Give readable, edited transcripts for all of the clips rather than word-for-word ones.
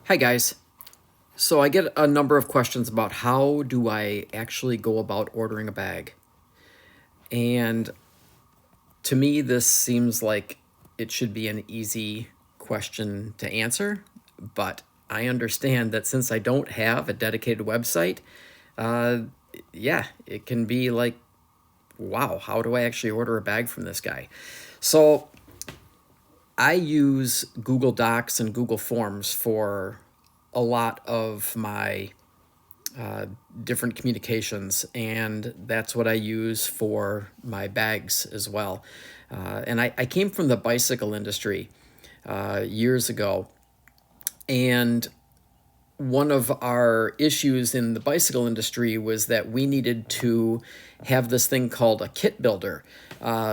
Hi guys. So I get a number of questions about how do I actually go about ordering a bag. And to me, this seems like it should be an easy question to answer, but I understand that since I don't have a dedicated website, uh, yeah, it can be like, wow, how do I actually order a bag from this guy? So I use Google Docs and Google Forms for a lot of my different communications, and that's what I use for my bags as well. And I came from the bicycle industry years ago, and one of our issues in the bicycle industry was that we needed to have this thing called a kit builder,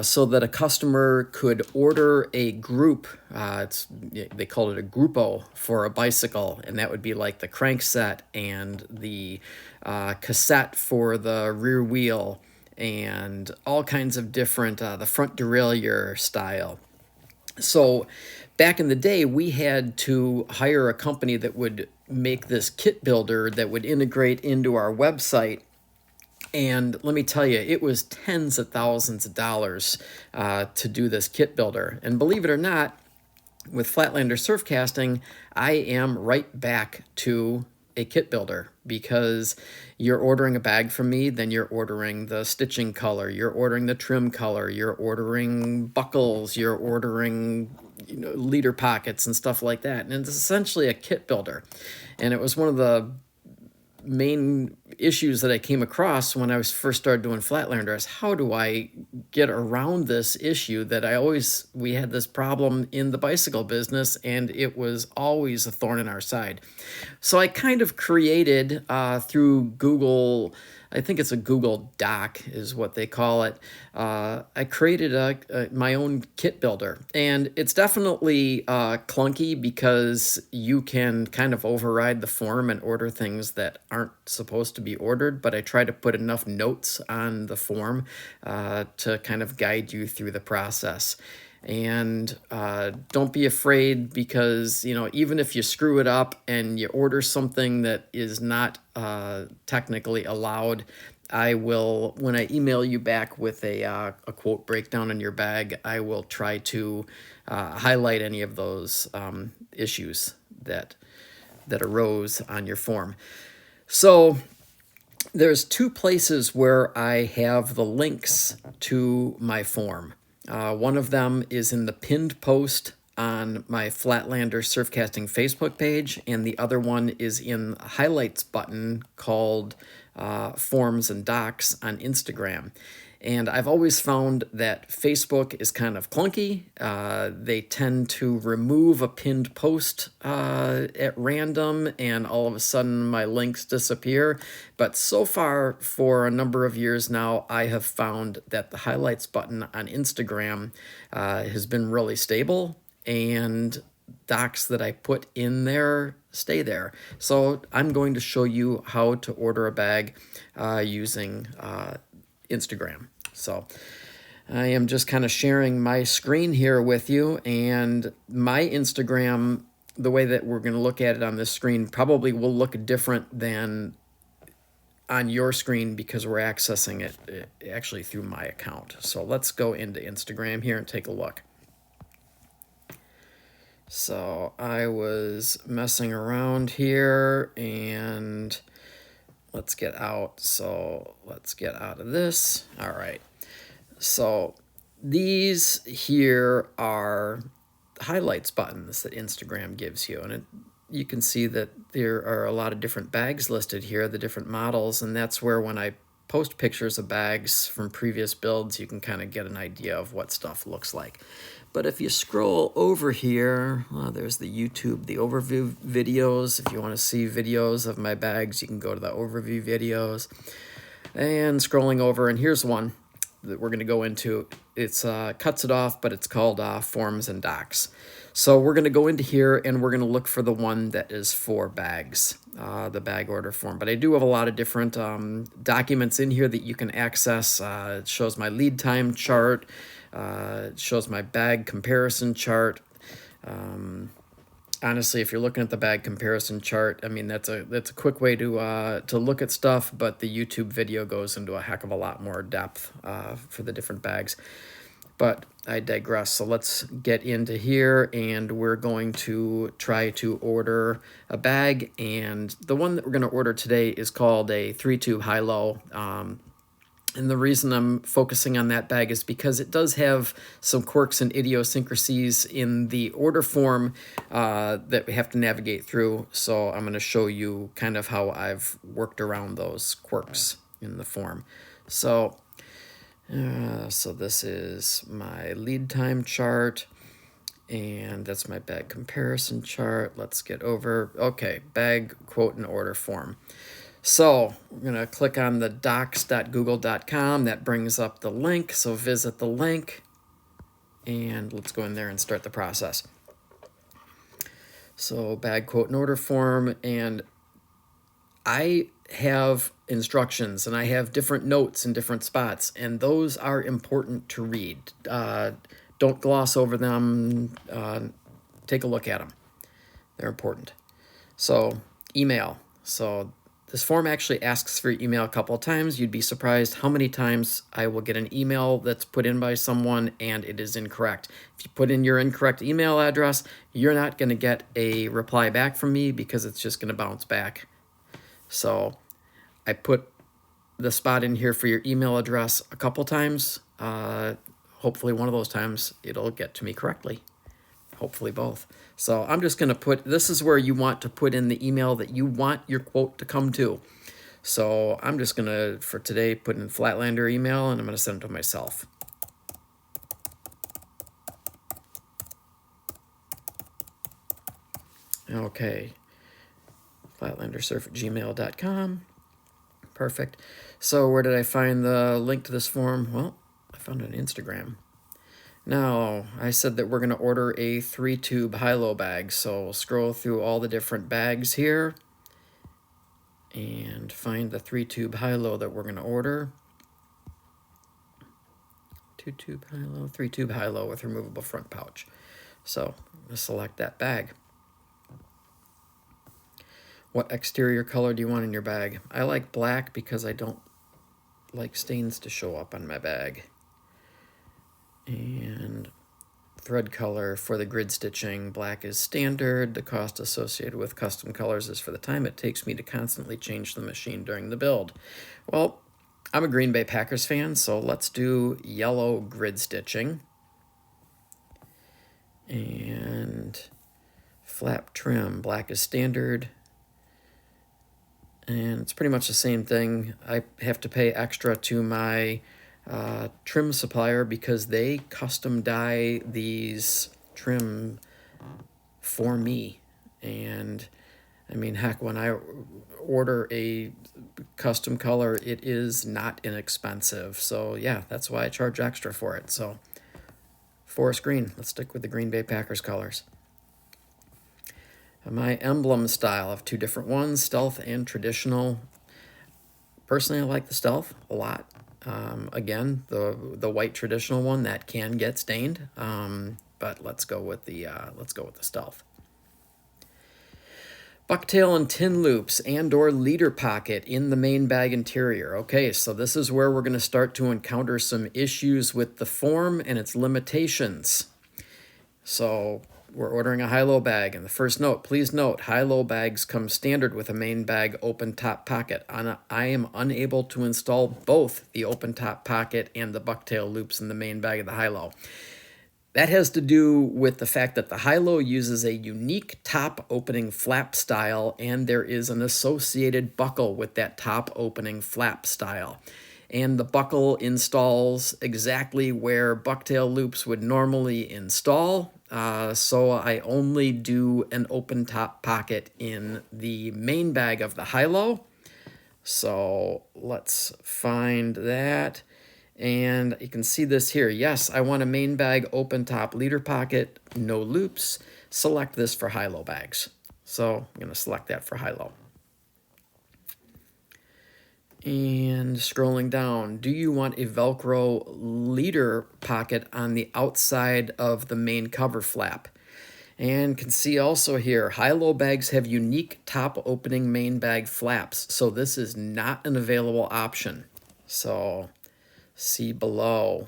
so that a customer could order a group. They called it a grupo for a bicycle, and that would be like the crankset and the cassette for the rear wheel and all kinds of different, the front derailleur style. So back in the day, we had to hire a company that would make this kit builder that would integrate into our website. And let me tell you, it was tens of thousands of dollars to do this kit builder. And believe it or not, with Flatlander Surfcasting, I am right back to a kit builder, because you're ordering a bag from me, then you're ordering the stitching color, you're ordering the trim color, you're ordering buckles, you're ordering leader pockets and stuff like that. And it's essentially a kit builder. And it was one of the main issues that I came across when I was first started doing Flatlander is how do I get around this issue that we had this problem in the bicycle business, and it was always a thorn in our side. So I kind of created through Google, I think it's a Google Doc is what they call it. I created my own kit builder, and it's definitely clunky because you can kind of override the form and order things that aren't supposed to be ordered. But I try to put enough notes on the form to kind of guide you through the process. And don't be afraid, because even if you screw it up and you order something that is not technically allowed, I will, when I email you back with a quote breakdown on your bag, I will try to highlight any of those issues that arose on your form. So there's two places where I have the links to my form. One of them is in the pinned post on my Flatlander Surfcasting Facebook page, and the other one is in the highlights button called Forms and Docs on Instagram. And I've always found that Facebook is kind of clunky. They tend to remove a pinned post at random, and all of a sudden my links disappear. But so far, for a number of years now, I have found that the highlights button on Instagram has been really stable, and docs that I put in there stay there. So I'm going to show you how to order a bag using Instagram. So I am just kind of sharing my screen here with you, and my Instagram, the way that we're going to look at it on this screen, probably will look different than on your screen because we're accessing it actually through my account. So let's go into Instagram here and take a look. So I was messing around here, and let's get out. So let's get out of this. All right. So these here are highlights buttons that Instagram gives you. And you can see that there are a lot of different bags listed here, the different models. And that's where when I post pictures of bags from previous builds, you can kind of get an idea of what stuff looks like. But if you scroll over here, there's the YouTube, the overview videos. If you want to see videos of my bags, you can go to the overview videos. And scrolling over, and here's one that we're going to go into. It's cuts it off, but it's called Forms and Docs. So we're going to go into here, and we're going to look for the one that is for bags, the bag order form. But I do have a lot of different documents in here that you can access. It shows my lead time chart. It shows my bag comparison chart. honestly, if you're looking at the bag comparison chart, I mean that's a quick way to look at stuff, but the YouTube video goes into a heck of a lot more depth for the different bags. But I digress. So let's get into here, and we're going to try to order a bag. And the one that we're going to order today is called a 3-tube high-low. And the reason I'm focusing on that bag is because it does have some quirks and idiosyncrasies in the order form that we have to navigate through. So I'm going to show you kind of how I've worked around those quirks in the form. So this is my lead time chart, and that's my bag comparison chart. Let's get over, okay, bag quote and order form. So we're going to click on the docs.google.com. That brings up the link, so visit the link, and let's go in there and start the process. So bag quote and order form, and I have instructions and I have different notes in different spots, and those are important to read. Don't gloss over them. Take a look at them. They're important. So email. So this form actually asks for your email a couple of times. You'd be surprised how many times I will get an email that's put in by someone and it is incorrect. If you put in your incorrect email address, you're not going to get a reply back from me because it's just going to bounce back. So I put the spot in here for your email address a couple times. Hopefully one of those times it'll get to me correctly. Hopefully both. So I'm just going to put, this is where you want to put in the email that you want your quote to come to. So I'm just going to, for today, put in Flatlander email, and I'm going to send it to myself. Okay. FlatlanderSurf@gmail.com. Perfect. So where did I find the link to this form? Well, I found it on Instagram. Now, I said that we're going to order a 3-tube high-low bag, so we'll scroll through all the different bags here and find the 3-tube high-low that we're going to order. 2-tube high-low, 3-tube high-low with removable front pouch. So I'm going to select that bag. What exterior color do you want in your bag? I like black because I don't like stains to show up on my bag. And thread color for the grid stitching, black is standard. The cost associated with custom colors is for the time it takes me to constantly change the machine during the build. Well, I'm a Green Bay Packers fan, so let's do yellow grid stitching. And flap trim, black is standard. And it's pretty much the same thing. I have to pay extra to my trim supplier because they custom dye these trim for me. And I mean, heck, when I order a custom color, it is not inexpensive. So yeah, that's why I charge extra for it. So forest green, let's stick with the Green Bay Packers colors. My emblem style, I have two different ones, stealth and traditional. Personally, I like the stealth a lot. Again, the white traditional one that can get stained, but let's go with the stealth. Bucktail and tin loops and/or leader pocket in the main bag interior. Okay, so this is where we're going to start to encounter some issues with the form and its limitations. So we're ordering a high-low bag, and the first note, please note, high-low bags come standard with a main bag open top pocket. I am unable to install both the open top pocket and the bucktail loops in the main bag of the high-low. That has to do with the fact that the high-low uses a unique top opening flap style, and there is an associated buckle with that top opening flap style. And the buckle installs exactly where bucktail loops would normally install. So I only do an open top pocket in the main bag of the high-low. So let's find that. And you can see this here. Yes, I want a main bag open top leader pocket, no loops. Select this for high-low bags. So I'm going to select that for high-low. And scrolling down, do you want a Velcro leader pocket on the outside of the main cover flap? And can see also here, high-low bags have unique top opening main bag flaps. So this is not an available option. So see below.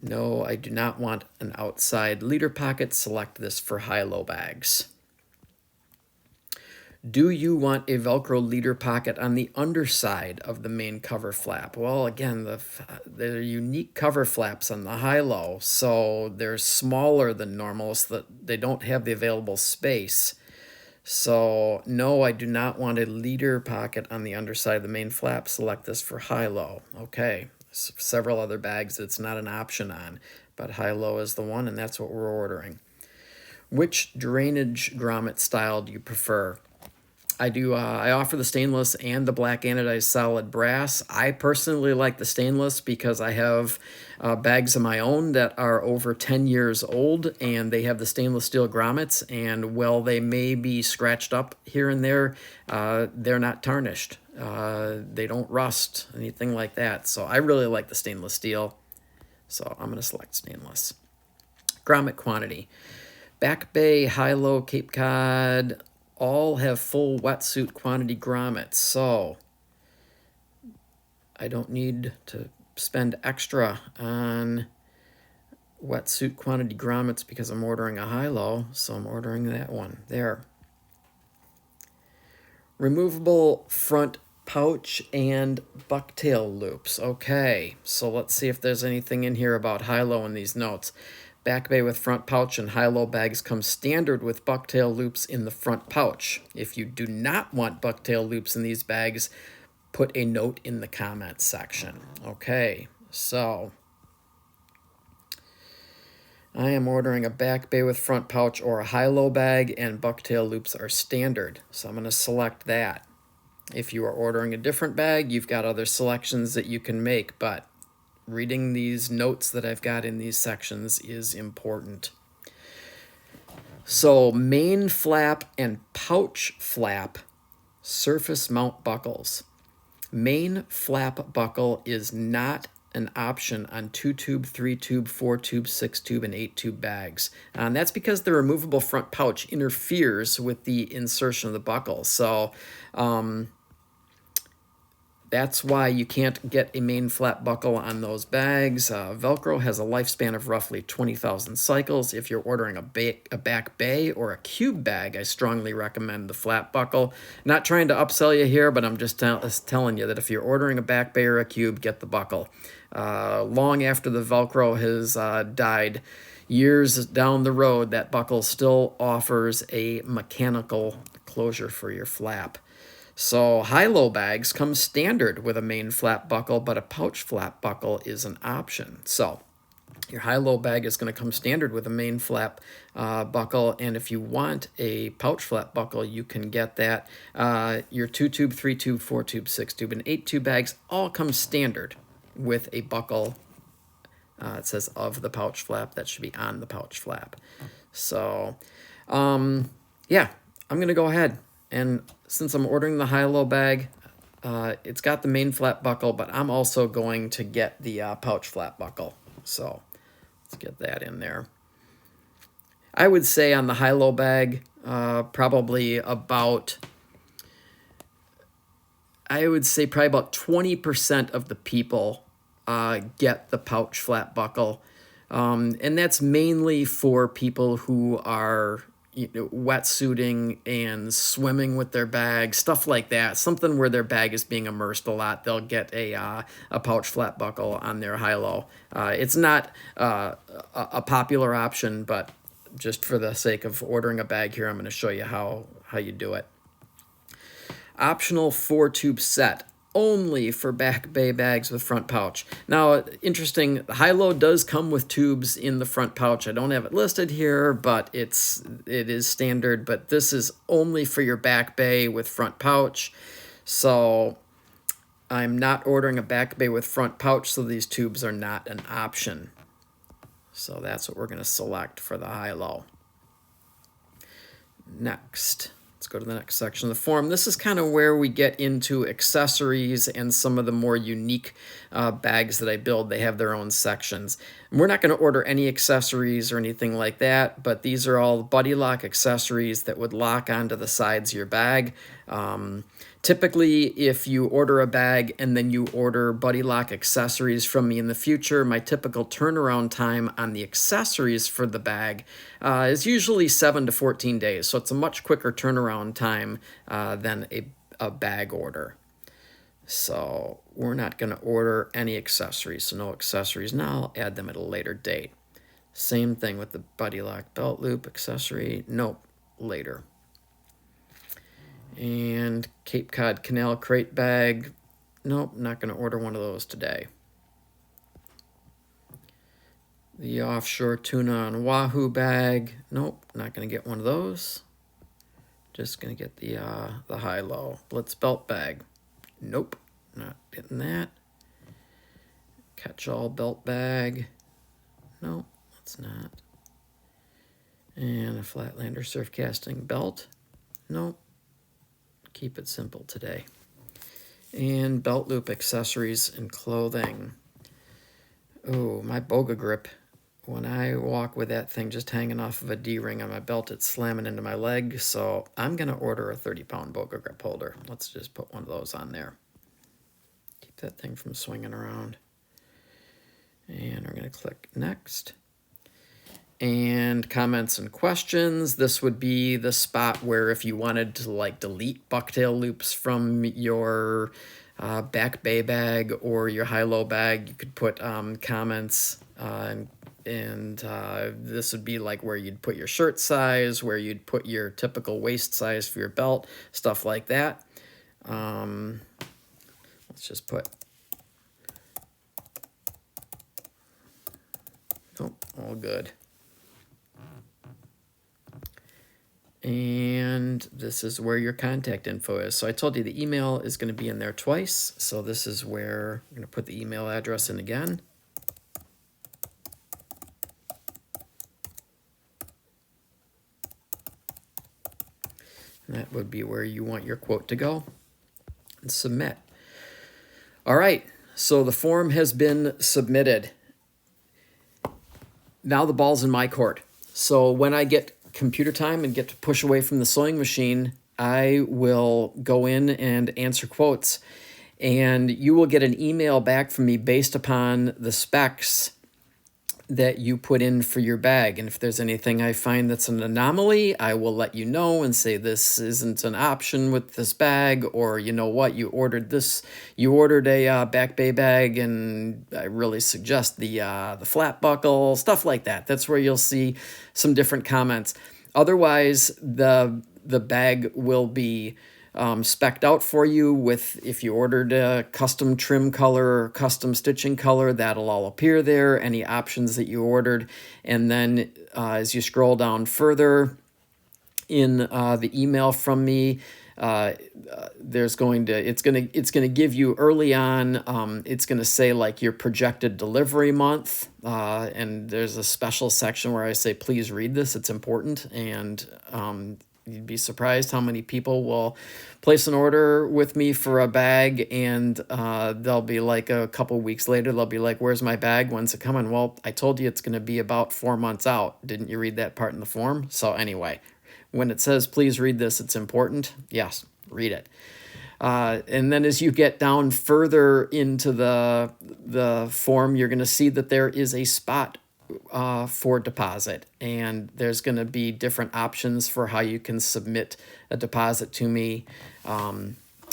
No, I do not want an outside leader pocket. Select this for high-low bags. Do you want a Velcro leader pocket on the underside of the main cover flap? Well, again, they're unique cover flaps on the high-low, so they're smaller than normal, so that they don't have the available space. So, no, I do not want a leader pocket on the underside of the main flap. Select this for high-low. Okay, several other bags it's not an option on, but high-low is the one, and that's what we're ordering. Which drainage grommet style do you prefer? I offer the stainless and the black anodized solid brass. I personally like the stainless because I have bags of my own that are over 10 years old, and they have the stainless steel grommets, and while they may be scratched up here and there, they're not tarnished. They don't rust, anything like that. So I really like the stainless steel. So I'm going to select stainless. Grommet quantity. Back Bay, high-low, Cape Cod, all have full wetsuit quantity grommets, so I don't need to spend extra on wetsuit quantity grommets because I'm ordering a high-low, so I'm ordering that one there. Removable front pouch and bucktail loops. Okay, so let's see if there's anything in here about high-low in these notes. Back Bay with front pouch and high-low bags come standard with bucktail loops in the front pouch. If you do not want bucktail loops in these bags, put a note in the comments section. Okay, so I am ordering a Back Bay with front pouch or a high-low bag, and bucktail loops are standard, so I'm going to select that. If you are ordering a different bag, you've got other selections that you can make, but reading these notes that I've got in these sections is important. So main flap and pouch flap surface mount buckles. Main flap buckle is not an option on 2-tube, 3-tube, 4-tube, 6-tube, and 8-tube bags. And that's because the removable front pouch interferes with the insertion of the buckle. So that's why you can't get a main flap buckle on those bags. Velcro has a lifespan of roughly 20,000 cycles. If you're ordering a Back Bay or a cube bag, I strongly recommend the flap buckle. Not trying to upsell you here, but I'm just telling you that if you're ordering a Back Bay or a cube, get the buckle. Long after the Velcro has died, years down the road, that buckle still offers a mechanical closure for your flap. So high-low bags come standard with a main flap buckle, but a pouch flap buckle is an option. So your high-low bag is going to come standard with a main flap buckle, and if you want a pouch flap buckle, you can get that. Your 2-tube, 3-tube, 4-tube, 6-tube, and 8-tube bags all come standard with a buckle. It says of the pouch flap. That should be on the pouch flap. So, yeah, I'm going to go ahead. And since I'm ordering the high-low bag, it's got the main flap buckle, but I'm also going to get the pouch flap buckle. So let's get that in there. I would say on the high-low bag, probably about 20% of the people get the pouch flap buckle. And that's mainly for people who are wetsuiting and swimming with their bag, stuff like that. Something where their bag is being immersed a lot, they'll get a pouch flap buckle on their high-low. It's not a popular option, but just for the sake of ordering a bag here, I'm going to show you how you do it. Optional 4-tube set, only for Back Bay bags with front pouch. Now, interesting, high-low does come with tubes in the front pouch. I don't have it listed here, but it is standard, but this is only for your Back Bay with front pouch. So I'm not ordering a Back Bay with front pouch, so these tubes are not an option. So that's what we're going to select for the high-low. Next. Let's go to the next section of the form. This is kind of where we get into accessories and some of the more unique bags that I build. They have their own sections. We're not going to order any accessories or anything like that, but these are all buddy lock accessories that would lock onto the sides of your bag. Typically, if you order a bag and then you order buddy lock accessories from me in the future, my typical turnaround time on the accessories for the bag is usually 7 to 14 days. So it's a much quicker turnaround time than a bag order. So we're not going to order any accessories. So no accessories now. I'll add them at a later date. Same thing with the buddy lock belt loop accessory. Nope, later. And Cape Cod Canal crate bag. Nope, not going to order one of those today. The offshore tuna on Wahoo bag. Nope, not going to get one of those. Just going to get the high-low Blitz belt bag. Nope, not getting that. Catch-all belt bag. Nope, that's not. And a Flatlander surf casting belt. Nope. Keep it simple today. And belt loop accessories and clothing. Oh, my Boga grip. When I walk with that thing just hanging off of a D-ring on my belt, it's slamming into my leg. So I'm going to order a 30-pound Boga grip holder. Let's just put one of those on there. Keep that thing from swinging around. And we're going to click next. And comments and questions. This would be the spot where if you wanted to like delete bucktail loops from your back bay bag or your high-low bag, you could put comments and this would be like where you'd put your shirt size, where you'd put your typical waist size for your belt, stuff like that. Let's just put, oh, all good. And this is where your contact info is. So I told you the email is going to be in there twice. So this is where I'm going to put the email address in again. And that would be where you want your quote to go. And submit. All right, so the form has been submitted. Now the ball's in my court. So when I get computer time and get to push away from the sewing machine, I will go in and answer quotes. And you will get an email back from me based upon the specs that you put in for your bag. And if there's anything I find that's an anomaly, I will let you know and say this isn't an option with this bag, or you know what, you ordered a back bay bag and I really suggest the flat buckle, stuff like that. That's where you'll see some different comments. Otherwise, the bag will be spec'd out for you with, if you ordered a custom trim color or custom stitching color, that'll all appear there, any options that you ordered. And then as you scroll down further in the email from me, it's going to give you early on, it's going to say like your projected delivery month, and there's a special section where I say please read this, it's important. And you'd be surprised how many people will place an order with me for a bag, and they'll be like a couple weeks later, they'll be like, where's my bag? When's it coming? Well, I told you it's going to be about 4 months out. Didn't you read that part in the form? So anyway, when it says, please read this, it's important. Yes, read it. And then as you get down further into the form, you're going to see that there is a spot for deposit, and there's going to be different options for how you can submit a deposit to me. I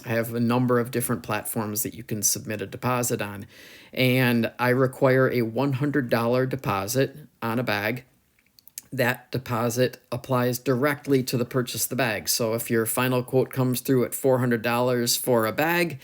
have a number of different platforms that you can submit a deposit on, and I require a $100 deposit on a bag. That deposit applies directly to the purchase of the bag. So if your final quote comes through at $400 for a bag,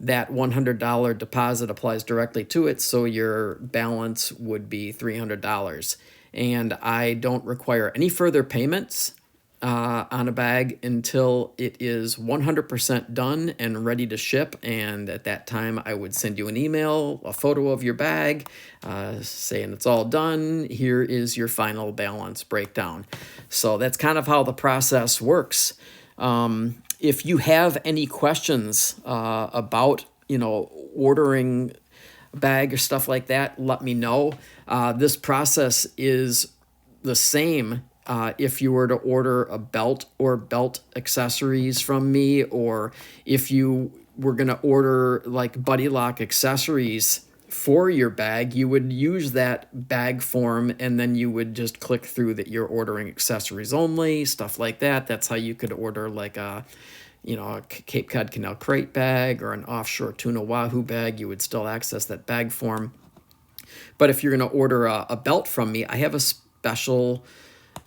that $100 deposit applies directly to it, so your balance would be $300. And I don't require any further payments on a bag until it is 100% done and ready to ship. And at that time, I would send you an email, a photo of your bag, saying it's all done. Here is your final balance breakdown. So that's kind of how the process works. If you have any questions about, ordering bag or stuff like that, let me know. This process is the same if you were to order a belt or belt accessories from me, or if you were going to order like Buddy Lock accessories for your bag, you would use that bag form and then you would just click through that you're ordering accessories only, stuff like that. That's how you could order like a Cape Cod Canal crate bag or an offshore tuna wahoo bag. You would still access that bag form. But if you're going to order a belt from me, I have a special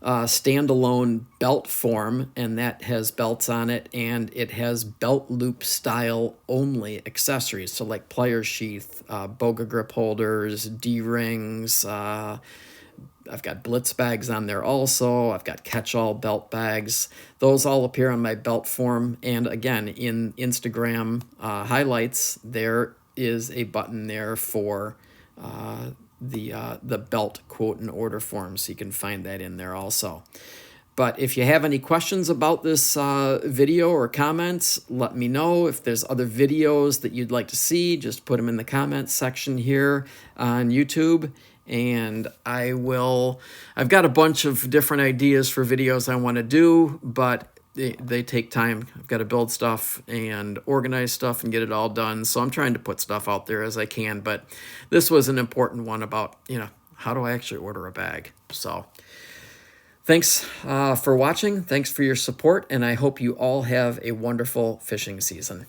standalone belt form, and that has belts on it, and it has belt loop style only accessories. So like plier sheath, boga grip holders, D-rings. I've got blitz bags on there also. I've got catch-all belt bags. Those all appear on my belt form. And again, in Instagram highlights, there is a button there for the belt quote and order form, so you can find that in there also. But if you have any questions about this video or comments, let me know. If there's other videos that you'd like to see, just put them in the comments section here on YouTube. And I've got a bunch of different ideas for videos I want to do, but they take time. I've got to build stuff and organize stuff and get it all done. So I'm trying to put stuff out there as I can, but this was an important one about, how do I actually order a bag? So thanks for watching. Thanks for your support. And I hope you all have a wonderful fishing season.